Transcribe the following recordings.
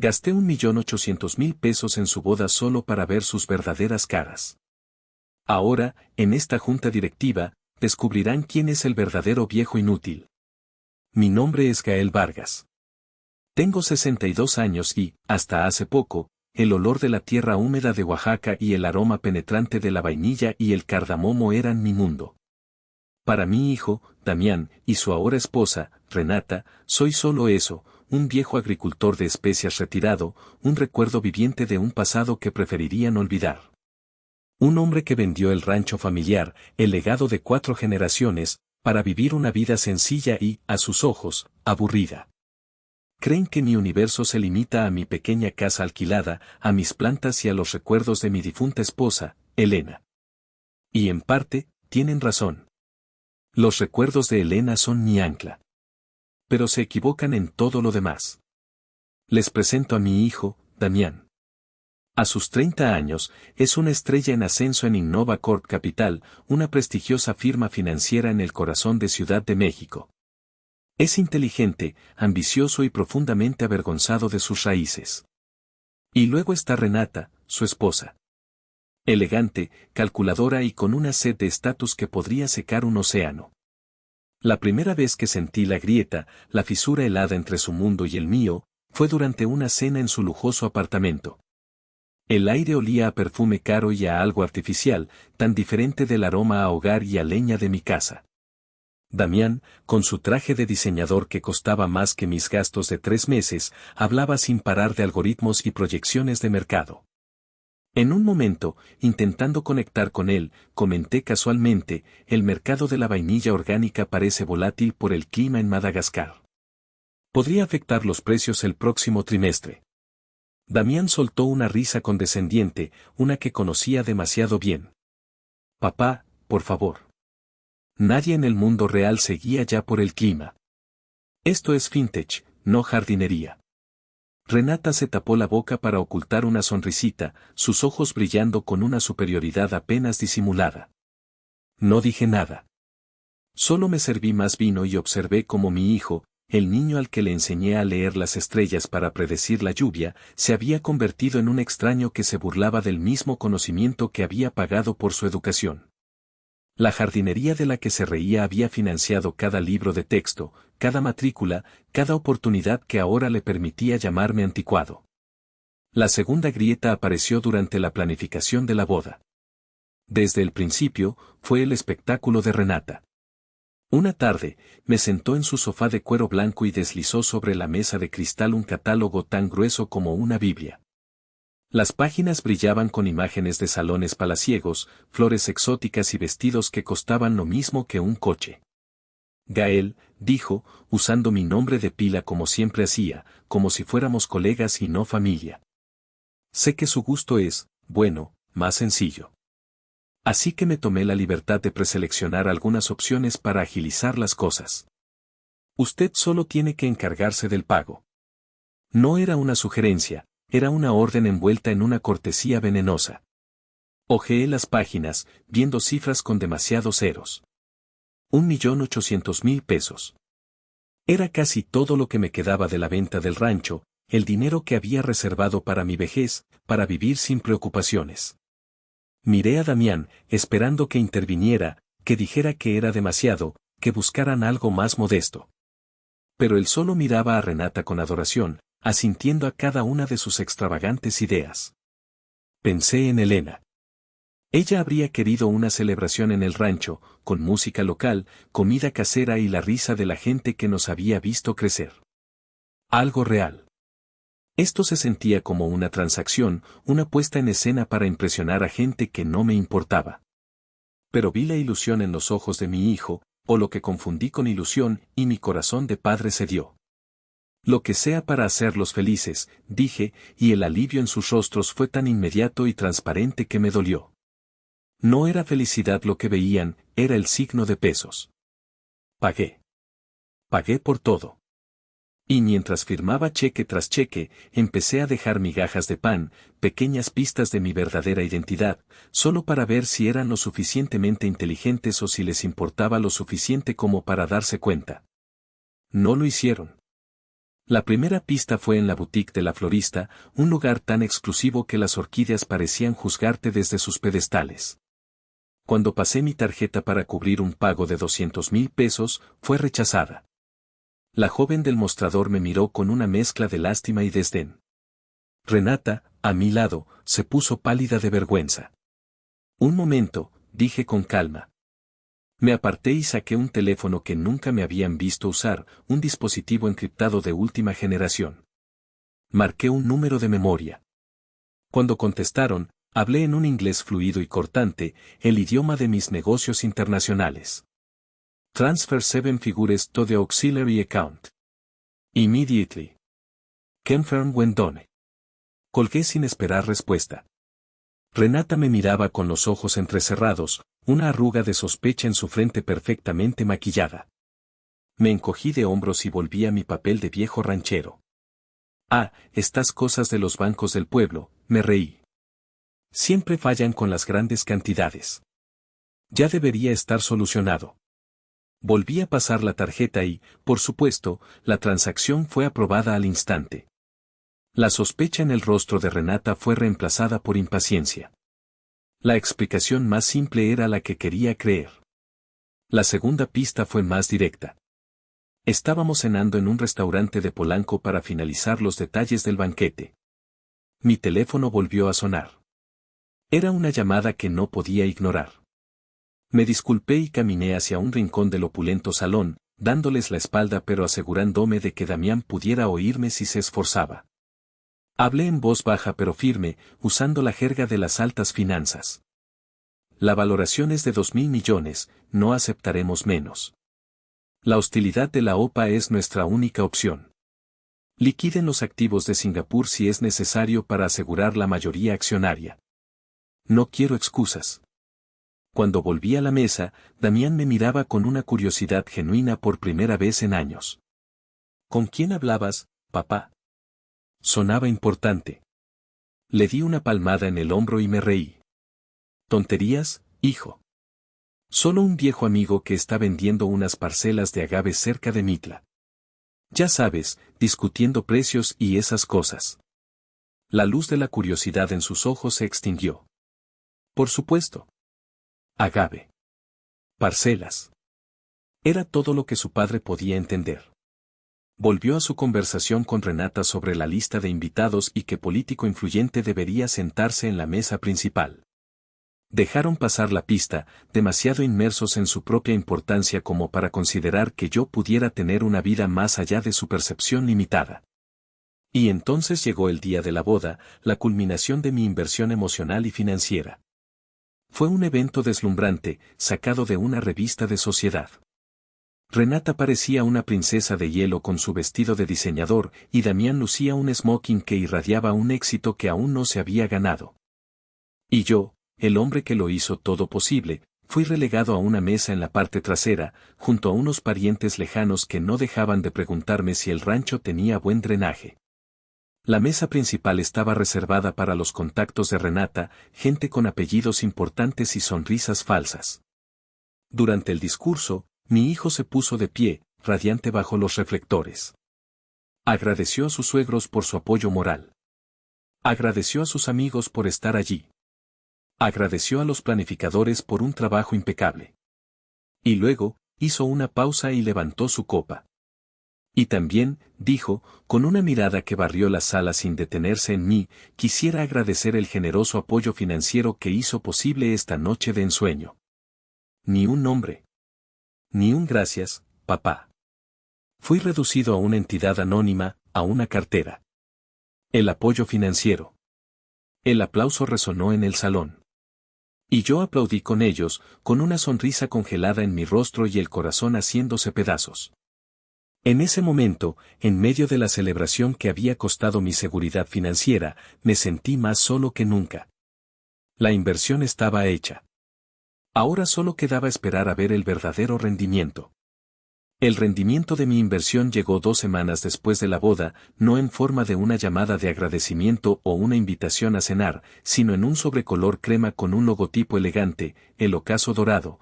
Gasté 1.800.000 pesos en su boda solo para ver sus verdaderas caras. Ahora, en esta junta directiva, descubrirán quién es el verdadero viejo inútil. Mi nombre es Gael Vargas. Tengo 62 años y, hasta hace poco, el olor de la tierra húmeda de Oaxaca y el aroma penetrante de la vainilla y el cardamomo eran mi mundo. Para mi hijo, Damián, y su ahora esposa, Renata, soy solo eso, un viejo agricultor de especias retirado, un recuerdo viviente de un pasado que preferirían olvidar. Un hombre que vendió el rancho familiar, el legado de 4 generaciones, para vivir una vida sencilla y, a sus ojos, aburrida. Creen que mi universo se limita a mi pequeña casa alquilada, a mis plantas y a los recuerdos de mi difunta esposa, Elena. Y en parte, tienen razón. Los recuerdos de Elena son mi ancla. Pero se equivocan en todo lo demás. Les presento a mi hijo, Damián. A sus 30 años, es una estrella en ascenso en Innova Corp Capital, una prestigiosa firma financiera en el corazón de Ciudad de México. Es inteligente, ambicioso y profundamente avergonzado de sus raíces. Y luego está Renata, su esposa. Elegante, calculadora y con una sed de estatus que podría secar un océano. La primera vez que sentí la grieta, la fisura helada entre su mundo y el mío, fue durante una cena en su lujoso apartamento. El aire olía a perfume caro y a algo artificial, tan diferente del aroma a hogar y a leña de mi casa. Damián, con su traje de diseñador que costaba más que mis gastos de 3 meses, hablaba sin parar de algoritmos y proyecciones de mercado. En un momento, intentando conectar con él, comenté casualmente, el mercado de la vainilla orgánica parece volátil por el clima en Madagascar. Podría afectar los precios el próximo trimestre. Damián soltó una risa condescendiente, una que conocía demasiado bien. Papá, por favor. Nadie en el mundo real se guía ya por el clima. Esto es fintech, no jardinería. Renata se tapó la boca para ocultar una sonrisita, sus ojos brillando con una superioridad apenas disimulada. No dije nada. Solo me serví más vino y observé cómo mi hijo, el niño al que le enseñé a leer las estrellas para predecir la lluvia, se había convertido en un extraño que se burlaba del mismo conocimiento que había pagado por su educación. La jardinería de la que se reía había financiado cada libro de texto, cada matrícula, cada oportunidad que ahora le permitía llamarme anticuado. La segunda grieta apareció durante la planificación de la boda. Desde el principio, fue el espectáculo de Renata. Una tarde, me sentó en su sofá de cuero blanco y deslizó sobre la mesa de cristal un catálogo tan grueso como una Biblia. Las páginas brillaban con imágenes de salones palaciegos, flores exóticas y vestidos que costaban lo mismo que un coche. Gael, dijo, usando mi nombre de pila como siempre hacía, como si fuéramos colegas y no familia. Sé que su gusto es, bueno, más sencillo. Así que me tomé la libertad de preseleccionar algunas opciones para agilizar las cosas. Usted solo tiene que encargarse del pago. No era una sugerencia. Era una orden envuelta en una cortesía venenosa. Hojeé las páginas, viendo cifras con demasiados ceros. 1.800.000 pesos. Era casi todo lo que me quedaba de la venta del rancho, el dinero que había reservado para mi vejez, para vivir sin preocupaciones. Miré a Damián, esperando que interviniera, que dijera que era demasiado, que buscaran algo más modesto. Pero él solo miraba a Renata con adoración, asintiendo a cada una de sus extravagantes ideas. Pensé en Elena. Ella habría querido una celebración en el rancho, con música local, comida casera y la risa de la gente que nos había visto crecer. Algo real. Esto se sentía como una transacción, una puesta en escena para impresionar a gente que no me importaba. Pero vi la ilusión en los ojos de mi hijo, o lo que confundí con ilusión, y mi corazón de padre cedió. Lo que sea para hacerlos felices, dije, y el alivio en sus rostros fue tan inmediato y transparente que me dolió. No era felicidad lo que veían, era el signo de pesos. Pagué. Pagué por todo. Y mientras firmaba cheque tras cheque, empecé a dejar migajas de pan, pequeñas pistas de mi verdadera identidad, solo para ver si eran lo suficientemente inteligentes o si les importaba lo suficiente como para darse cuenta. No lo hicieron. La primera pista fue en la boutique de la florista, un lugar tan exclusivo que las orquídeas parecían juzgarte desde sus pedestales. Cuando pasé mi tarjeta para cubrir un pago de 200,000 pesos, fue rechazada. La joven del mostrador me miró con una mezcla de lástima y desdén. Renata, a mi lado, se puso pálida de vergüenza. Un momento, dije con calma. Me aparté y saqué un teléfono que nunca me habían visto usar, un dispositivo encriptado de última generación. Marqué un número de memoria. Cuando contestaron, hablé en un inglés fluido y cortante, el idioma de mis negocios internacionales. Transfer 7 figures to the auxiliary account. Immediately. Confirm when done. Colgué sin esperar respuesta. Renata me miraba con los ojos entrecerrados, una arruga de sospecha en su frente perfectamente maquillada. Me encogí de hombros y volví a mi papel de viejo ranchero. Ah, estas cosas de los bancos del pueblo, me reí. Siempre fallan con las grandes cantidades. Ya debería estar solucionado. Volví a pasar la tarjeta y, por supuesto, la transacción fue aprobada al instante. La sospecha en el rostro de Renata fue reemplazada por impaciencia. La explicación más simple era la que quería creer. La segunda pista fue más directa. Estábamos cenando en un restaurante de Polanco para finalizar los detalles del banquete. Mi teléfono volvió a sonar. Era una llamada que no podía ignorar. Me disculpé y caminé hacia un rincón del opulento salón, dándoles la espalda pero asegurándome de que Damián pudiera oírme si se esforzaba. Hablé en voz baja pero firme, usando la jerga de las altas finanzas. La valoración es de 2.000 millones, no aceptaremos menos. La hostilidad de la OPA es nuestra única opción. Liquiden los activos de Singapur si es necesario para asegurar la mayoría accionaria. No quiero excusas. Cuando volví a la mesa, Damián me miraba con una curiosidad genuina por primera vez en años. ¿Con quién hablabas, papá? Sonaba importante. Le di una palmada en el hombro y me reí. Tonterías, hijo. Solo un viejo amigo que está vendiendo unas parcelas de agave cerca de Mitla. Ya sabes, discutiendo precios y esas cosas. La luz de la curiosidad en sus ojos se extinguió. Por supuesto. Agave. Parcelas. Era todo lo que su padre podía entender. Volvió a su conversación con Renata sobre la lista de invitados y qué político influyente debería sentarse en la mesa principal. Dejaron pasar la pista, demasiado inmersos en su propia importancia como para considerar que yo pudiera tener una vida más allá de su percepción limitada. Y entonces llegó el día de la boda, la culminación de mi inversión emocional y financiera. Fue un evento deslumbrante, sacado de una revista de sociedad. Renata parecía una princesa de hielo con su vestido de diseñador, y Damián lucía un smoking que irradiaba un éxito que aún no se había ganado. Y yo, el hombre que lo hizo todo posible, fui relegado a una mesa en la parte trasera, junto a unos parientes lejanos que no dejaban de preguntarme si el rancho tenía buen drenaje. La mesa principal estaba reservada para los contactos de Renata, gente con apellidos importantes y sonrisas falsas. Durante el discurso, mi hijo se puso de pie, radiante bajo los reflectores. Agradeció a sus suegros por su apoyo moral. Agradeció a sus amigos por estar allí. Agradeció a los planificadores por un trabajo impecable. Y luego, hizo una pausa y levantó su copa. Y también, dijo, con una mirada que barrió la sala sin detenerse en mí, quisiera agradecer el generoso apoyo financiero que hizo posible esta noche de ensueño. Ni un nombre. Ni un gracias, papá. Fui reducido a una entidad anónima, a una cartera. El apoyo financiero. El aplauso resonó en el salón. Y yo aplaudí con ellos, con una sonrisa congelada en mi rostro y el corazón haciéndose pedazos. En ese momento, en medio de la celebración que había costado mi seguridad financiera, me sentí más solo que nunca. La inversión estaba hecha. Ahora solo quedaba esperar a ver el verdadero rendimiento. El rendimiento de mi inversión llegó 2 semanas después de la boda, no en forma de una llamada de agradecimiento o una invitación a cenar, sino en un sobrecolor crema con un logotipo elegante, el ocaso dorado.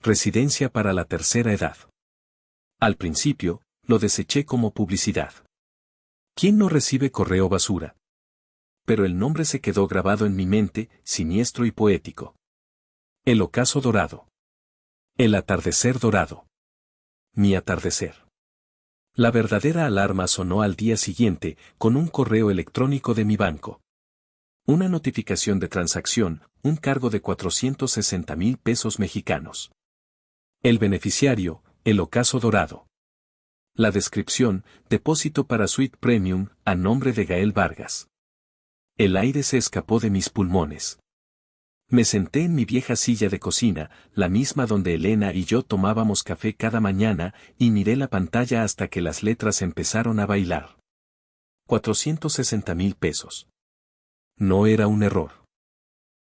Residencia para la tercera edad. Al principio, lo deseché como publicidad. ¿Quién no recibe correo basura? Pero el nombre se quedó grabado en mi mente, siniestro y poético. El ocaso dorado. El atardecer dorado. Mi atardecer. La verdadera alarma sonó al día siguiente, con un correo electrónico de mi banco. Una notificación de transacción, un cargo de 460,000 pesos mexicanos. El beneficiario, el ocaso dorado. La descripción, depósito para Suite Premium, a nombre de Gael Vargas. El aire se escapó de mis pulmones. Me senté en mi vieja silla de cocina, la misma donde Elena y yo tomábamos café cada mañana, y miré la pantalla hasta que las letras empezaron a bailar. 460,000 pesos. No era un error.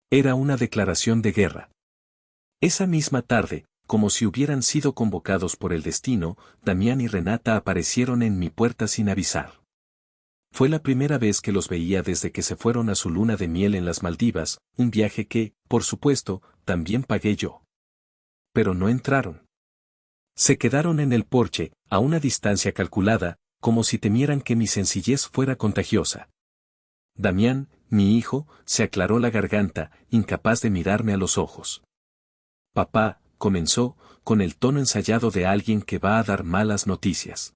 Era una declaración de guerra. Esa misma tarde, como si hubieran sido convocados por el destino, Damián y Renata aparecieron en mi puerta sin avisar. Fue la primera vez que los veía desde que se fueron a su luna de miel en las Maldivas, un viaje que, por supuesto, también pagué yo. Pero no entraron. Se quedaron en el porche, a una distancia calculada, como si temieran que mi sencillez fuera contagiosa. Damián, mi hijo, se aclaró la garganta, incapaz de mirarme a los ojos. Papá, comenzó, con el tono ensayado de alguien que va a dar malas noticias.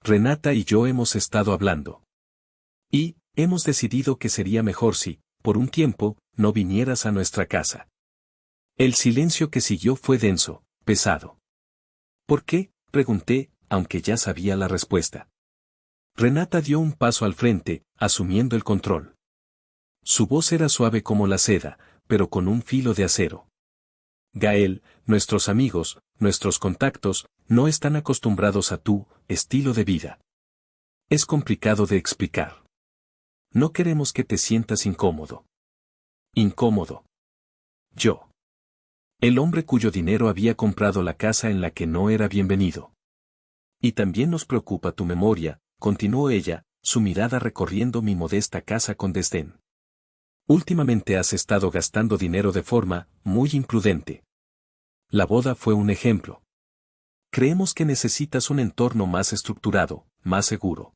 Renata y yo hemos estado hablando. Y, hemos decidido que sería mejor si, por un tiempo, no vinieras a nuestra casa. El silencio que siguió fue denso, pesado. ¿Por qué?, pregunté, aunque ya sabía la respuesta. Renata dio un paso al frente, asumiendo el control. Su voz era suave como la seda, pero con un filo de acero. Gael, nuestros amigos, nuestros contactos, no están acostumbrados a tu estilo de vida. Es complicado de explicar. No queremos que te sientas incómodo. Incómodo. Yo. El hombre cuyo dinero había comprado la casa en la que no era bienvenido. Y también nos preocupa tu memoria, continuó ella, su mirada recorriendo mi modesta casa con desdén. Últimamente has estado gastando dinero de forma muy imprudente. La boda fue un ejemplo. Creemos que necesitas un entorno más estructurado, más seguro.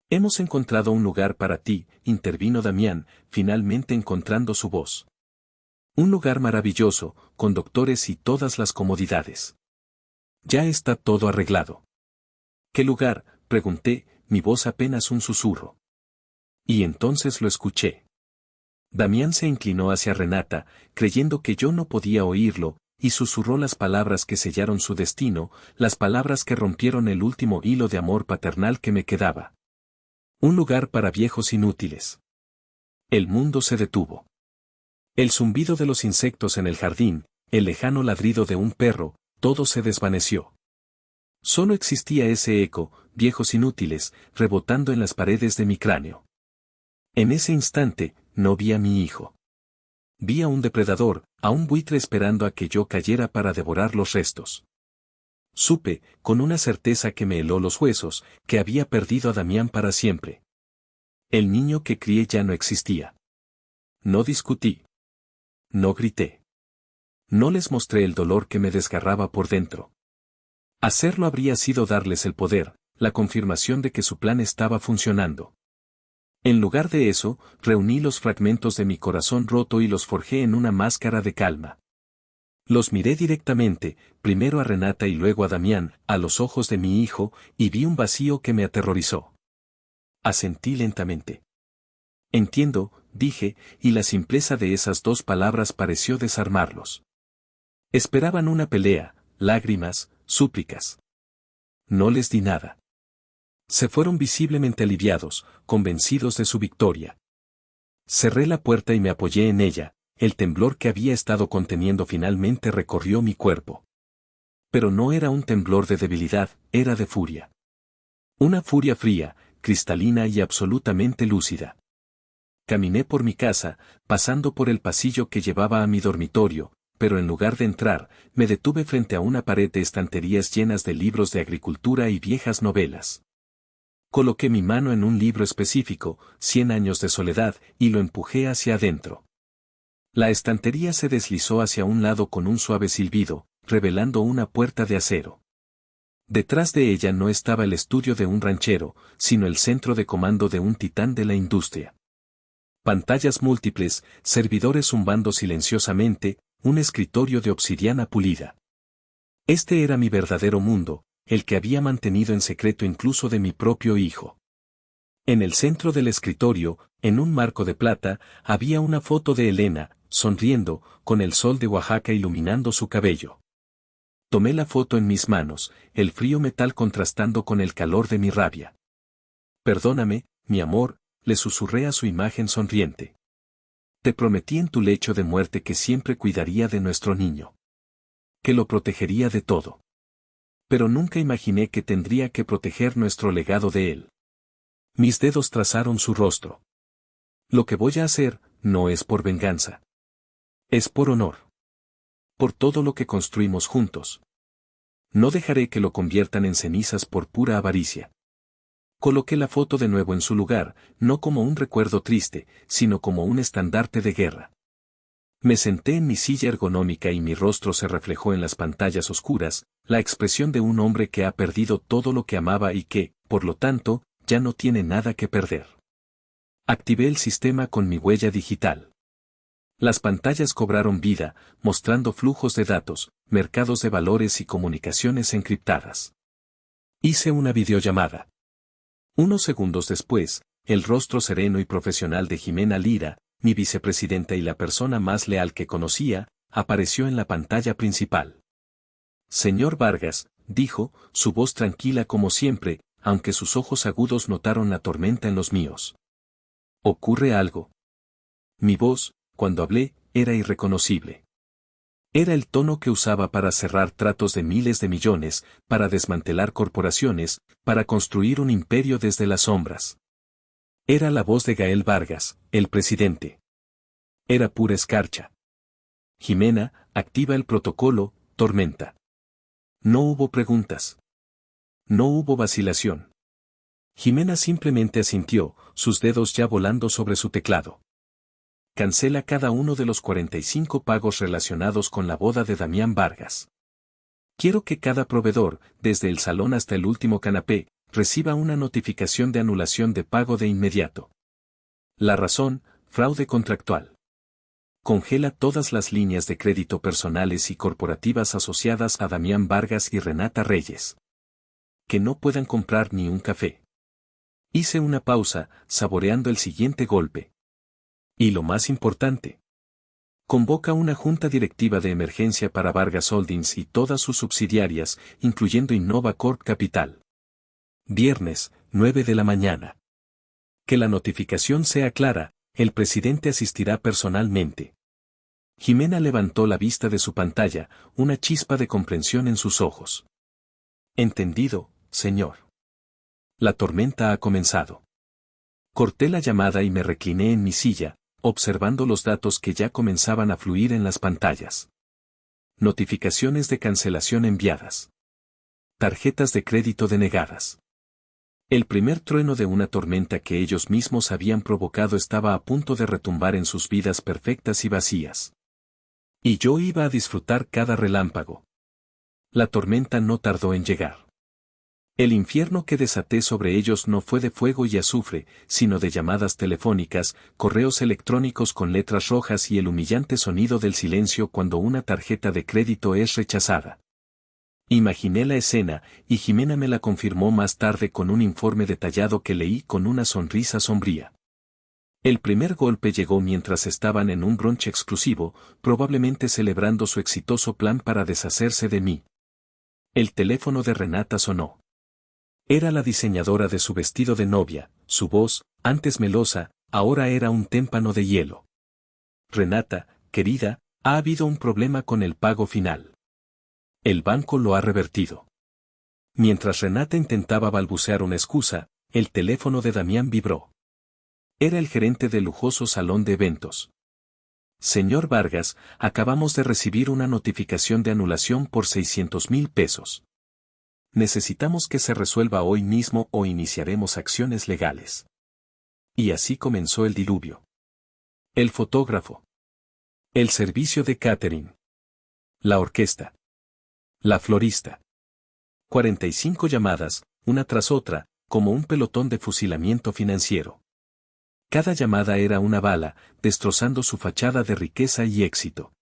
Hemos encontrado un lugar para ti, intervino Damián, finalmente encontrando su voz. Un lugar maravilloso, con doctores y todas las comodidades. Ya está todo arreglado. ¿Qué lugar?, pregunté, mi voz apenas un susurro. Y entonces lo escuché. Damián se inclinó hacia Renata, creyendo que yo no podía oírlo, y susurró las palabras que sellaron su destino, las palabras que rompieron el último hilo de amor paternal que me quedaba. Un lugar para viejos inútiles. El mundo se detuvo. El zumbido de los insectos en el jardín, el lejano ladrido de un perro, todo se desvaneció. Solo existía ese eco, viejos inútiles, rebotando en las paredes de mi cráneo. En ese instante, no vi a mi hijo. Vi a un depredador, a un buitre esperando a que yo cayera para devorar los restos. Supe, con una certeza que me heló los huesos, que había perdido a Damián para siempre. El niño que crié ya no existía. No discutí. No grité. No les mostré el dolor que me desgarraba por dentro. Hacerlo habría sido darles el poder, la confirmación de que su plan estaba funcionando. En lugar de eso, reuní los fragmentos de mi corazón roto y los forjé en una máscara de calma. Los miré directamente, primero a Renata y luego a Damián, a los ojos de mi hijo, y vi un vacío que me aterrorizó. Asentí lentamente. Entiendo, dije, y la simpleza de esas dos palabras pareció desarmarlos. Esperaban una pelea, lágrimas, súplicas. No les di nada. Se fueron visiblemente aliviados, convencidos de su victoria. Cerré la puerta y me apoyé en ella, el temblor que había estado conteniendo finalmente recorrió mi cuerpo. Pero no era un temblor de debilidad, era de furia. Una furia fría, cristalina y absolutamente lúcida. Caminé por mi casa, pasando por el pasillo que llevaba a mi dormitorio, pero en lugar de entrar, me detuve frente a una pared de estanterías llenas de libros de agricultura y viejas novelas. Coloqué mi mano en un libro específico, 100 años de soledad, y lo empujé hacia adentro. La estantería se deslizó hacia un lado con un suave silbido, revelando una puerta de acero. Detrás de ella no estaba el estudio de un ranchero, sino el centro de comando de un titán de la industria. Pantallas múltiples, servidores zumbando silenciosamente, un escritorio de obsidiana pulida. Este era mi verdadero mundo, el que había mantenido en secreto incluso de mi propio hijo. En el centro del escritorio, en un marco de plata, había una foto de Elena, sonriendo, con el sol de Oaxaca iluminando su cabello. Tomé la foto en mis manos, el frío metal contrastando con el calor de mi rabia. Perdóname, mi amor, le susurré a su imagen sonriente. Te prometí en tu lecho de muerte que siempre cuidaría de nuestro niño. Que lo protegería de todo. Pero nunca imaginé que tendría que proteger nuestro legado de él. Mis dedos trazaron su rostro. Lo que voy a hacer, no es por venganza. Es por honor. Por todo lo que construimos juntos. No dejaré que lo conviertan en cenizas por pura avaricia. Coloqué la foto de nuevo en su lugar, no como un recuerdo triste, sino como un estandarte de guerra. Me senté en mi silla ergonómica y mi rostro se reflejó en las pantallas oscuras, la expresión de un hombre que ha perdido todo lo que amaba y que, por lo tanto, ya no tiene nada que perder. Activé el sistema con mi huella digital. Las pantallas cobraron vida, mostrando flujos de datos, mercados de valores y comunicaciones encriptadas. Hice una videollamada. Unos segundos después, el rostro sereno y profesional de Jimena Lira, mi vicepresidenta y la persona más leal que conocía, apareció en la pantalla principal. Señor Vargas, dijo, su voz tranquila como siempre, aunque sus ojos agudos notaron la tormenta en los míos. ¿Ocurre algo? Mi voz, cuando hablé, era irreconocible. Era el tono que usaba para cerrar tratos de miles de millones, para desmantelar corporaciones, para construir un imperio desde las sombras. Era la voz de Gael Vargas, el presidente. Era pura escarcha. Jimena, activa el protocolo, tormenta. No hubo preguntas. No hubo vacilación. Jimena simplemente asintió, sus dedos ya volando sobre su teclado. Cancela cada uno de los 45 pagos relacionados con la boda de Damián Vargas. Quiero que cada proveedor, desde el salón hasta el último canapé, reciba una notificación de anulación de pago de inmediato. La razón, fraude contractual. Congela todas las líneas de crédito personales y corporativas asociadas a Damián Vargas y Renata Reyes. Que no puedan comprar ni un café. Hice una pausa, saboreando el siguiente golpe. Y lo más importante. Convoca una junta directiva de emergencia para Vargas Holdings y todas sus subsidiarias, incluyendo Innova Corp Capital. Viernes, 9 de la mañana. Que la notificación sea clara, el presidente asistirá personalmente. Jimena levantó la vista de su pantalla, una chispa de comprensión en sus ojos. Entendido, señor. La tormenta ha comenzado. Corté la llamada y me recliné en mi silla, observando los datos que ya comenzaban a fluir en las pantallas. Notificaciones de cancelación enviadas. Tarjetas de crédito denegadas. El primer trueno de una tormenta que ellos mismos habían provocado estaba a punto de retumbar en sus vidas perfectas y vacías. Y yo iba a disfrutar cada relámpago. La tormenta no tardó en llegar. El infierno que desaté sobre ellos no fue de fuego y azufre, sino de llamadas telefónicas, correos electrónicos con letras rojas y el humillante sonido del silencio cuando una tarjeta de crédito es rechazada. Imaginé la escena, y Jimena me la confirmó más tarde con un informe detallado que leí con una sonrisa sombría. El primer golpe llegó mientras estaban en un brunch exclusivo, probablemente celebrando su exitoso plan para deshacerse de mí. El teléfono de Renata sonó. Era la diseñadora de su vestido de novia, su voz, antes melosa, ahora era un témpano de hielo. Renata, querida, ha habido un problema con el pago final. El banco lo ha revertido. Mientras Renata intentaba balbucear una excusa, el teléfono de Damián vibró. Era el gerente del lujoso salón de eventos. Señor Vargas, acabamos de recibir una notificación de anulación por 600,000 pesos. Necesitamos que se resuelva hoy mismo o iniciaremos acciones legales. Y así comenzó el diluvio. El fotógrafo. El servicio de catering. La orquesta. La florista. 45 llamadas, una tras otra, como un pelotón de fusilamiento financiero. Cada llamada era una bala, destrozando su fachada de riqueza y éxito.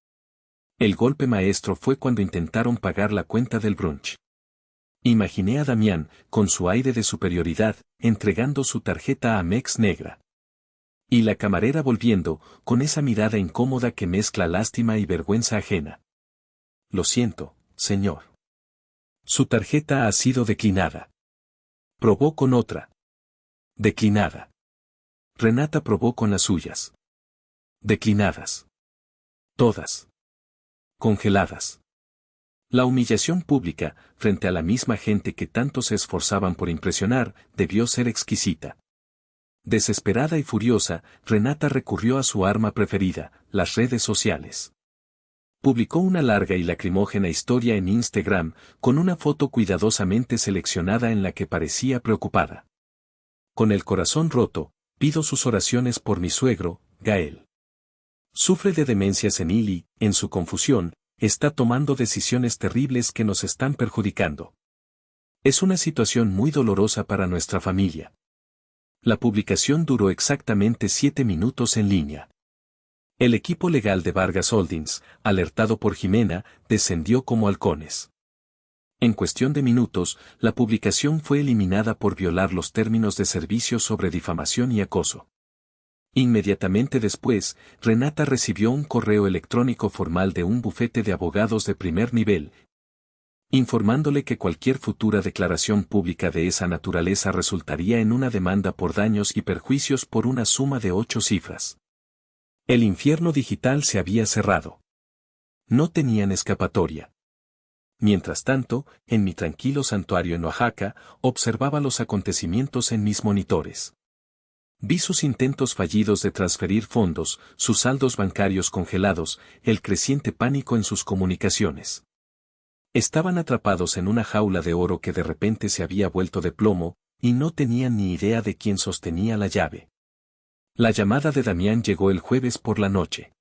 El golpe maestro fue cuando intentaron pagar la cuenta del brunch. Imaginé a Damián, con su aire de superioridad, entregando su tarjeta a Amex negra. Y la camarera volviendo, con esa mirada incómoda que mezcla lástima y vergüenza ajena. Lo siento, señor. Su tarjeta ha sido declinada. Probó con otra. Declinada. Renata probó con las suyas. Declinadas. Todas. Congeladas. La humillación pública, frente a la misma gente que tanto se esforzaban por impresionar, debió ser exquisita. Desesperada y furiosa, Renata recurrió a su arma preferida, las redes sociales. Publicó una larga y lacrimógena historia en Instagram, con una foto cuidadosamente seleccionada en la que parecía preocupada. Con el corazón roto, pido sus oraciones por mi suegro, Gael. Sufre de demencia senil y, en su confusión, está tomando decisiones terribles que nos están perjudicando. Es una situación muy dolorosa para nuestra familia. La publicación duró exactamente 7 minutos en línea. El equipo legal de Vargas Holdings, alertado por Jimena, descendió como halcones. En cuestión de minutos, la publicación fue eliminada por violar los términos de servicio sobre difamación y acoso. Inmediatamente después, Renata recibió un correo electrónico formal de un bufete de abogados de primer nivel, informándole que cualquier futura declaración pública de esa naturaleza resultaría en una demanda por daños y perjuicios por una suma de 8 cifras. El infierno digital se había cerrado. No tenían escapatoria. Mientras tanto, en mi tranquilo santuario en Oaxaca, observaba los acontecimientos en mis monitores. Vi sus intentos fallidos de transferir fondos, sus saldos bancarios congelados, el creciente pánico en sus comunicaciones. Estaban atrapados en una jaula de oro que de repente se había vuelto de plomo, y no tenían ni idea de quién sostenía la llave. La llamada de Damián llegó el jueves por la noche.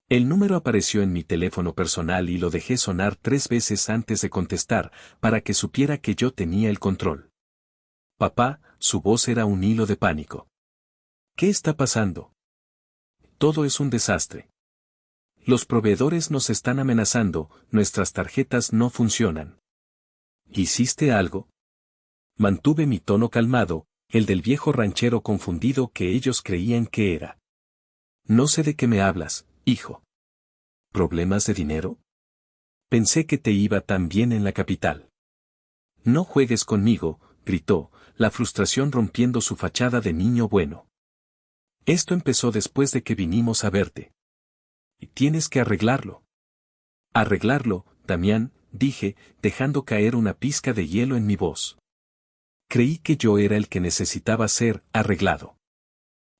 El número apareció en mi teléfono personal y lo dejé sonar 3 veces antes de contestar, para que supiera que yo tenía el control. Papá, su voz era un hilo de pánico. ¿Qué está pasando? Todo es un desastre. Los proveedores nos están amenazando, nuestras tarjetas no funcionan. ¿Hiciste algo? Mantuve mi tono calmado, el del viejo ranchero confundido que ellos creían que era. No sé de qué me hablas, hijo. ¿Problemas de dinero? Pensé que te iba tan bien en la capital. No juegues conmigo, gritó, la frustración rompiendo su fachada de niño bueno. Esto empezó después de que vinimos a verte. Y tienes que arreglarlo. Arreglarlo, Damián, dije, dejando caer una pizca de hielo en mi voz. Creí que yo era el que necesitaba ser arreglado.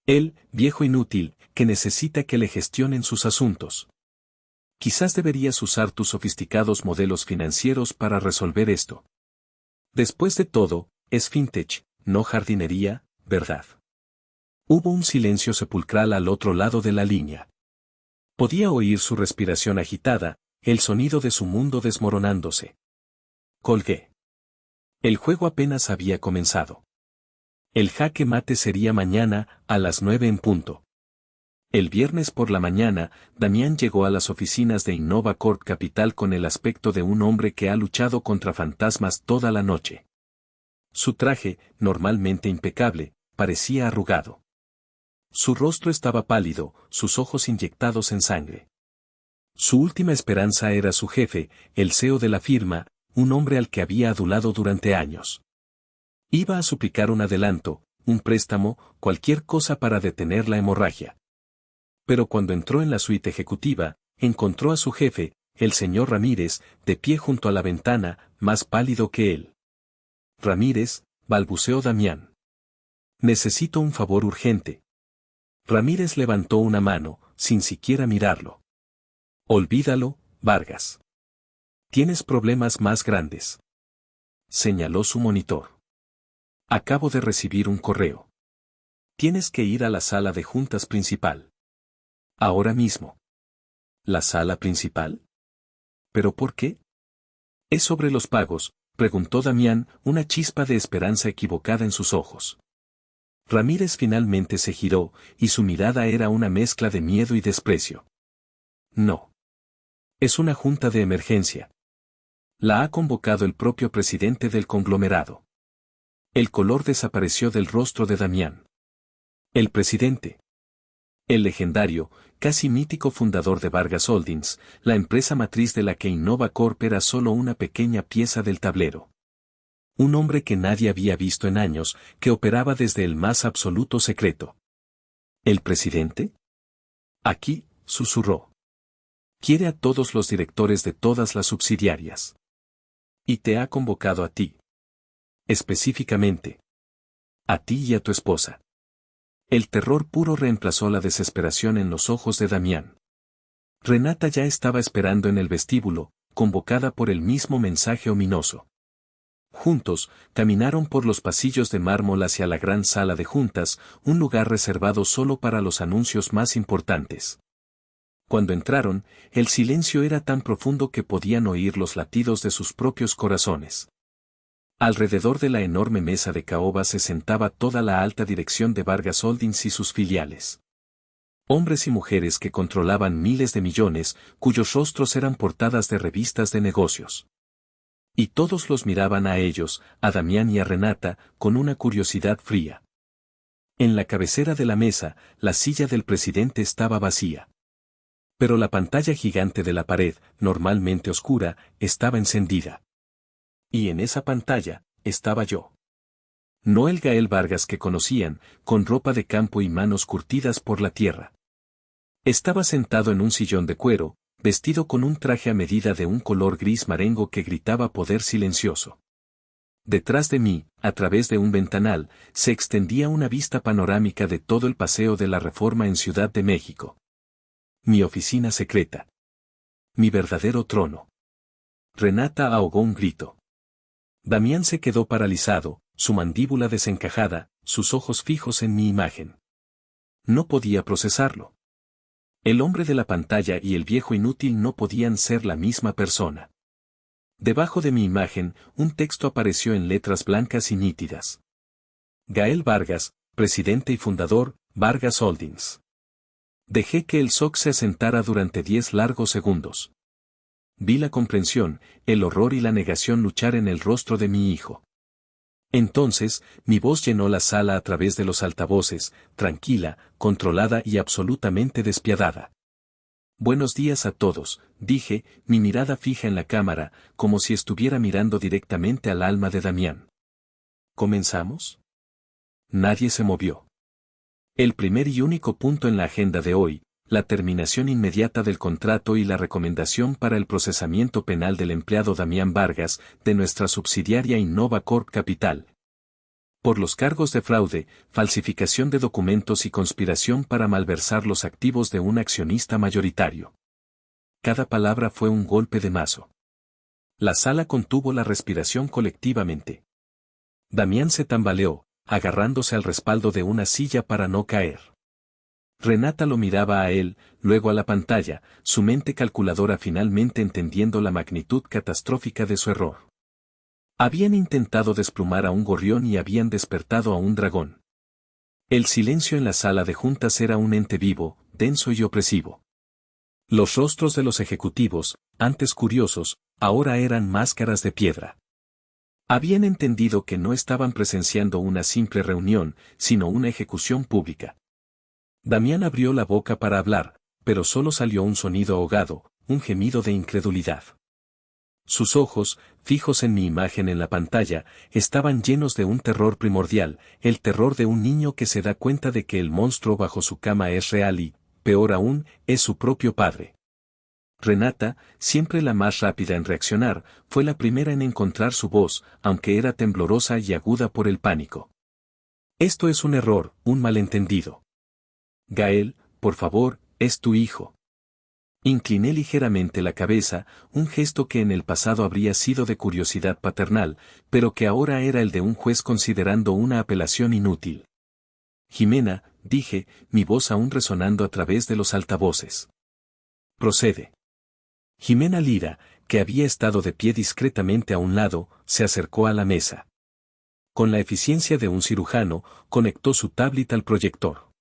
Él, viejo inútil, que necesita que le gestionen sus asuntos. Quizás deberías usar tus sofisticados modelos financieros para resolver esto. Después de todo, es fintech, no jardinería, ¿verdad? Hubo un silencio sepulcral al otro lado de la línea. Podía oír su respiración agitada, el sonido de su mundo desmoronándose. Colgué. El juego apenas había comenzado. El jaque mate sería mañana, a las 9 en punto. El viernes por la mañana, Damián llegó a las oficinas de Innova Corp Capital con el aspecto de un hombre que ha luchado contra fantasmas toda la noche. Su traje, normalmente impecable, parecía arrugado. Su rostro estaba pálido, sus ojos inyectados en sangre. Su última esperanza era su jefe, el CEO de la firma, un hombre al que había adulado durante años. Iba a suplicar un adelanto, un préstamo, cualquier cosa para detener la hemorragia. Pero cuando entró en la suite ejecutiva, encontró a su jefe, el señor Ramírez, de pie junto a la ventana, más pálido que él. Ramírez, balbuceó Damián. Necesito un favor urgente. Ramírez levantó una mano, sin siquiera mirarlo. Olvídalo, Vargas. Tienes problemas más grandes. Señaló su monitor. Acabo de recibir un correo. Tienes que ir a la sala de juntas principal. Ahora mismo. ¿La sala principal? ¿Pero por qué? Es sobre los pagos, preguntó Damián, una chispa de esperanza equivocada en sus ojos. Ramírez finalmente se giró, y su mirada era una mezcla de miedo y desprecio. No. Es una junta de emergencia. La ha convocado el propio presidente del conglomerado. El color desapareció del rostro de Damián. El presidente. El legendario, casi mítico fundador de Vargas Holdings, la empresa matriz de la que Innova Corp era solo una pequeña pieza del tablero. Un hombre que nadie había visto en años, que operaba desde el más absoluto secreto. ¿El presidente? Aquí, susurró. Quiere a todos los directores de todas las subsidiarias. Y te ha convocado a ti. Específicamente. A ti y a tu esposa. El terror puro reemplazó la desesperación en los ojos de Damián. Renata ya estaba esperando en el vestíbulo, convocada por el mismo mensaje ominoso. Juntos, caminaron por los pasillos de mármol hacia la gran sala de juntas, un lugar reservado solo para los anuncios más importantes. Cuando entraron, el silencio era tan profundo que podían oír los latidos de sus propios corazones. Alrededor de la enorme mesa de caoba se sentaba toda la alta dirección de Vargas Holdings y sus filiales. Hombres y mujeres que controlaban miles de millones, cuyos rostros eran portadas de revistas de negocios. Y todos los miraban a ellos, a Damián y a Renata, con una curiosidad fría. En la cabecera de la mesa, la silla del presidente estaba vacía. Pero la pantalla gigante de la pared, normalmente oscura, estaba encendida. Y en esa pantalla, estaba yo. No el Gael Vargas que conocían, con ropa de campo y manos curtidas por la tierra. Estaba sentado en un sillón de cuero, vestido con un traje a medida de un color gris marengo que gritaba poder silencioso. Detrás de mí, a través de un ventanal, se extendía una vista panorámica de todo el Paseo de la Reforma en Ciudad de México. Mi oficina secreta. Mi verdadero trono. Renata ahogó un grito. Damián se quedó paralizado, su mandíbula desencajada, sus ojos fijos en mi imagen. No podía procesarlo. El hombre de la pantalla y el viejo inútil no podían ser la misma persona. Debajo de mi imagen, un texto apareció en letras blancas y nítidas. Gael Vargas, presidente y fundador, Vargas Holdings. Dejé que el shock se asentara durante 10 largos segundos. Vi la comprensión, el horror y la negación luchar en el rostro de mi hijo. Entonces, mi voz llenó la sala a través de los altavoces, tranquila, controlada y absolutamente despiadada. Buenos días a todos, dije, mi mirada fija en la cámara, como si estuviera mirando directamente al alma de Damián. ¿Comenzamos? Nadie se movió. El primer y único punto en la agenda de hoy, la terminación inmediata del contrato y la recomendación para el procesamiento penal del empleado Damián Vargas, de nuestra subsidiaria Innova Corp Capital. Por los cargos de fraude, falsificación de documentos y conspiración para malversar los activos de un accionista mayoritario. Cada palabra fue un golpe de mazo. La sala contuvo la respiración colectivamente. Damián se tambaleó, agarrándose al respaldo de una silla para no caer. Renata lo miraba a él, luego a la pantalla, su mente calculadora finalmente entendiendo la magnitud catastrófica de su error. Habían intentado desplumar a un gorrión y habían despertado a un dragón. El silencio en la sala de juntas era un ente vivo, denso y opresivo. Los rostros de los ejecutivos, antes curiosos, ahora eran máscaras de piedra. Habían entendido que no estaban presenciando una simple reunión, sino una ejecución pública. Damián abrió la boca para hablar, pero solo salió un sonido ahogado, un gemido de incredulidad. Sus ojos, fijos en mi imagen en la pantalla, estaban llenos de un terror primordial, el terror de un niño que se da cuenta de que el monstruo bajo su cama es real y, peor aún, es su propio padre. Renata, siempre la más rápida en reaccionar, fue la primera en encontrar su voz, aunque era temblorosa y aguda por el pánico. Esto es un error, un malentendido. Gael, por favor, es tu hijo. Incliné ligeramente la cabeza, un gesto que en el pasado habría sido de curiosidad paternal, pero que ahora era el de un juez considerando una apelación inútil. Jimena, dije, mi voz aún resonando a través de los altavoces. Procede. Jimena Lira, que había estado de pie discretamente a un lado, se acercó a la mesa. Con la eficiencia de un cirujano, conectó su tablet al proyector.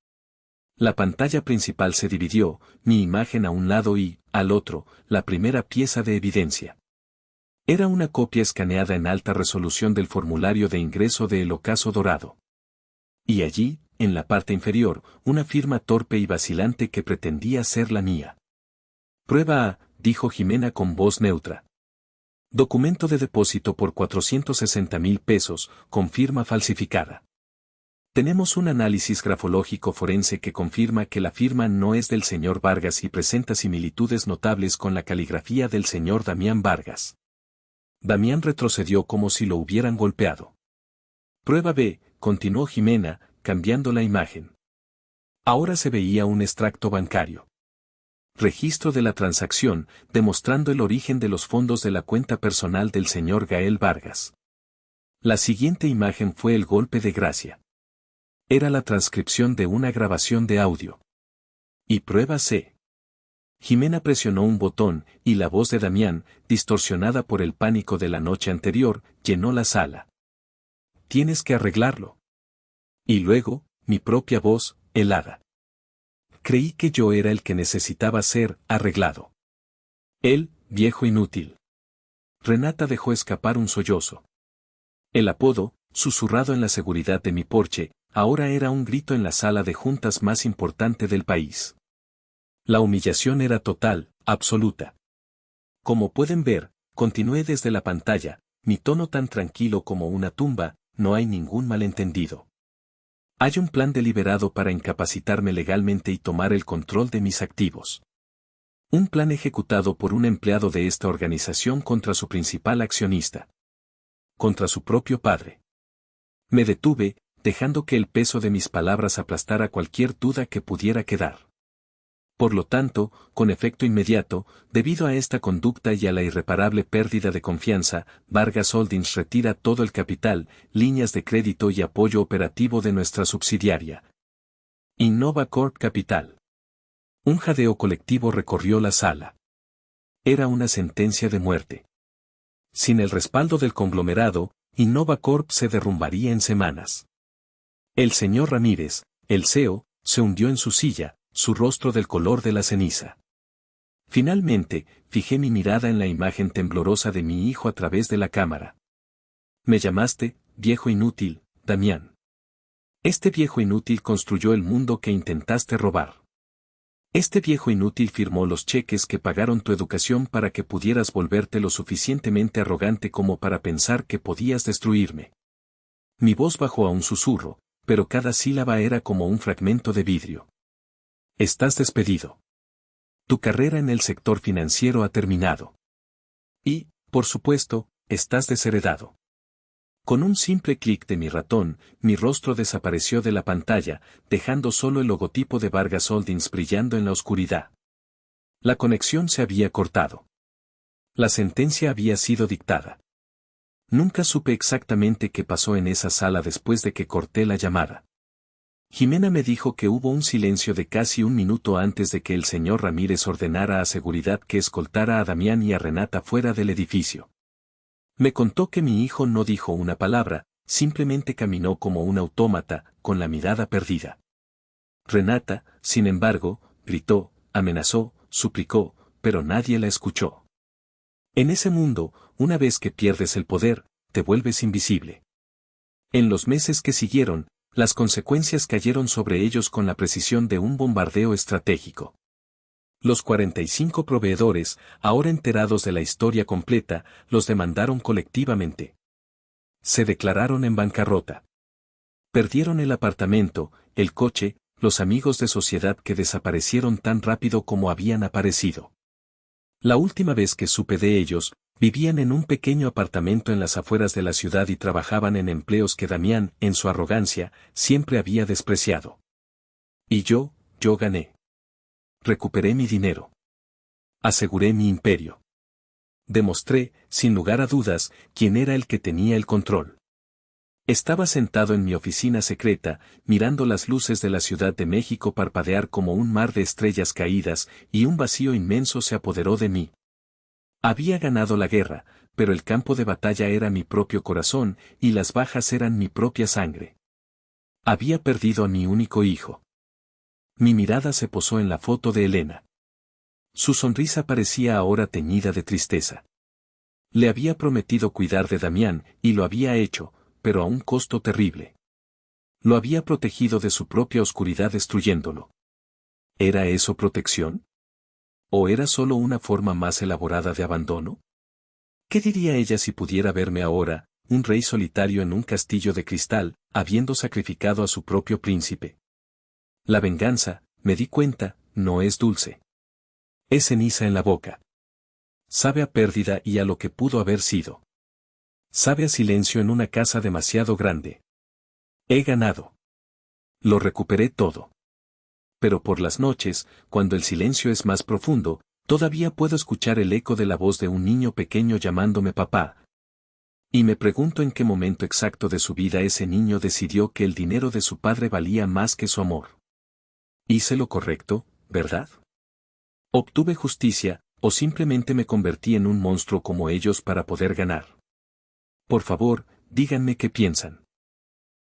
La pantalla principal se dividió, mi imagen a un lado y, al otro, la primera pieza de evidencia. Era una copia escaneada en alta resolución del formulario de ingreso de El Ocaso Dorado. Y allí, en la parte inferior, una firma torpe y vacilante que pretendía ser la mía. Prueba A, dijo Jimena con voz neutra. Documento de depósito por 460,000 pesos, con firma falsificada. Tenemos un análisis grafológico forense que confirma que la firma no es del señor Vargas y presenta similitudes notables con la caligrafía del señor Damián Vargas. Damián retrocedió como si lo hubieran golpeado. Prueba B, continuó Jimena, cambiando la imagen. Ahora se veía un extracto bancario. Registro de la transacción, demostrando el origen de los fondos de la cuenta personal del señor Gael Vargas. La siguiente imagen fue el golpe de gracia. Era la transcripción de una grabación de audio. Y prueba C. Jimena presionó un botón, y la voz de Damián, distorsionada por el pánico de la noche anterior, llenó la sala. Tienes que arreglarlo. Y luego, mi propia voz, helada. Creí que yo era el que necesitaba ser arreglado. Él, viejo inútil. Renata dejó escapar un sollozo. El apodo, susurrado en la seguridad de mi porche, ahora era un grito en la sala de juntas más importante del país. La humillación era total, absoluta. Como pueden ver, continué desde la pantalla, mi tono tan tranquilo como una tumba, no hay ningún malentendido. Hay un plan deliberado para incapacitarme legalmente y tomar el control de mis activos. Un plan ejecutado por un empleado de esta organización contra su principal accionista. Contra su propio padre. Me detuve, dejando que el peso de mis palabras aplastara cualquier duda que pudiera quedar. Por lo tanto, con efecto inmediato, debido a esta conducta y a la irreparable pérdida de confianza, Vargas Holdings retira todo el capital, líneas de crédito y apoyo operativo de nuestra subsidiaria. Innova Corp Capital. Un jadeo colectivo recorrió la sala. Era una sentencia de muerte. Sin el respaldo del conglomerado, Innova Corp se derrumbaría en semanas. El señor Ramírez, el CEO, se hundió en su silla, su rostro del color de la ceniza. Finalmente, fijé mi mirada en la imagen temblorosa de mi hijo a través de la cámara. Me llamaste, viejo inútil, Damián. Este viejo inútil construyó el mundo que intentaste robar. Este viejo inútil firmó los cheques que pagaron tu educación para que pudieras volverte lo suficientemente arrogante como para pensar que podías destruirme. Mi voz bajó a un susurro, pero cada sílaba era como un fragmento de vidrio. Estás despedido. Tu carrera en el sector financiero ha terminado. Y, por supuesto, estás desheredado. Con un simple clic de mi ratón, mi rostro desapareció de la pantalla, dejando solo el logotipo de Vargas Holdings brillando en la oscuridad. La conexión se había cortado. La sentencia había sido dictada. Nunca supe exactamente qué pasó en esa sala después de que corté la llamada. Jimena me dijo que hubo un silencio de casi un minuto antes de que el señor Ramírez ordenara a seguridad que escoltara a Damián y a Renata fuera del edificio. Me contó que mi hijo no dijo una palabra, simplemente caminó como un autómata, con la mirada perdida. Renata, sin embargo, gritó, amenazó, suplicó, pero nadie la escuchó. En ese mundo, una vez que pierdes el poder, te vuelves invisible. En los meses que siguieron, las consecuencias cayeron sobre ellos con la precisión de un bombardeo estratégico. Los 45 proveedores, ahora enterados de la historia completa, los demandaron colectivamente. Se declararon en bancarrota. Perdieron el apartamento, el coche, los amigos de sociedad que desaparecieron tan rápido como habían aparecido. La última vez que supe de ellos, vivían en un pequeño apartamento en las afueras de la ciudad y trabajaban en empleos que Damián, en su arrogancia, siempre había despreciado. Y yo gané. Recuperé mi dinero. Aseguré mi imperio. Demostré, sin lugar a dudas, quién era el que tenía el control. Estaba sentado en mi oficina secreta, mirando las luces de la Ciudad de México parpadear como un mar de estrellas caídas, y un vacío inmenso se apoderó de mí. Había ganado la guerra, pero el campo de batalla era mi propio corazón, y las bajas eran mi propia sangre. Había perdido a mi único hijo. Mi mirada se posó en la foto de Elena. Su sonrisa parecía ahora teñida de tristeza. Le había prometido cuidar de Damián, y lo había hecho, pero a un costo terrible. Lo había protegido de su propia oscuridad destruyéndolo. ¿Era eso protección? ¿O era solo una forma más elaborada de abandono? ¿Qué diría ella si pudiera verme ahora, un rey solitario en un castillo de cristal, habiendo sacrificado a su propio príncipe? La venganza, me di cuenta, no es dulce. Es ceniza en la boca. Sabe a pérdida y a lo que pudo haber sido. Sabe a silencio en una casa demasiado grande. He ganado. Lo recuperé todo. Pero por las noches, cuando el silencio es más profundo, todavía puedo escuchar el eco de la voz de un niño pequeño llamándome papá. Y me pregunto en qué momento exacto de su vida ese niño decidió que el dinero de su padre valía más que su amor. Hice lo correcto, ¿verdad? ¿Obtuve justicia, o simplemente me convertí en un monstruo como ellos para poder ganar? Por favor, díganme qué piensan.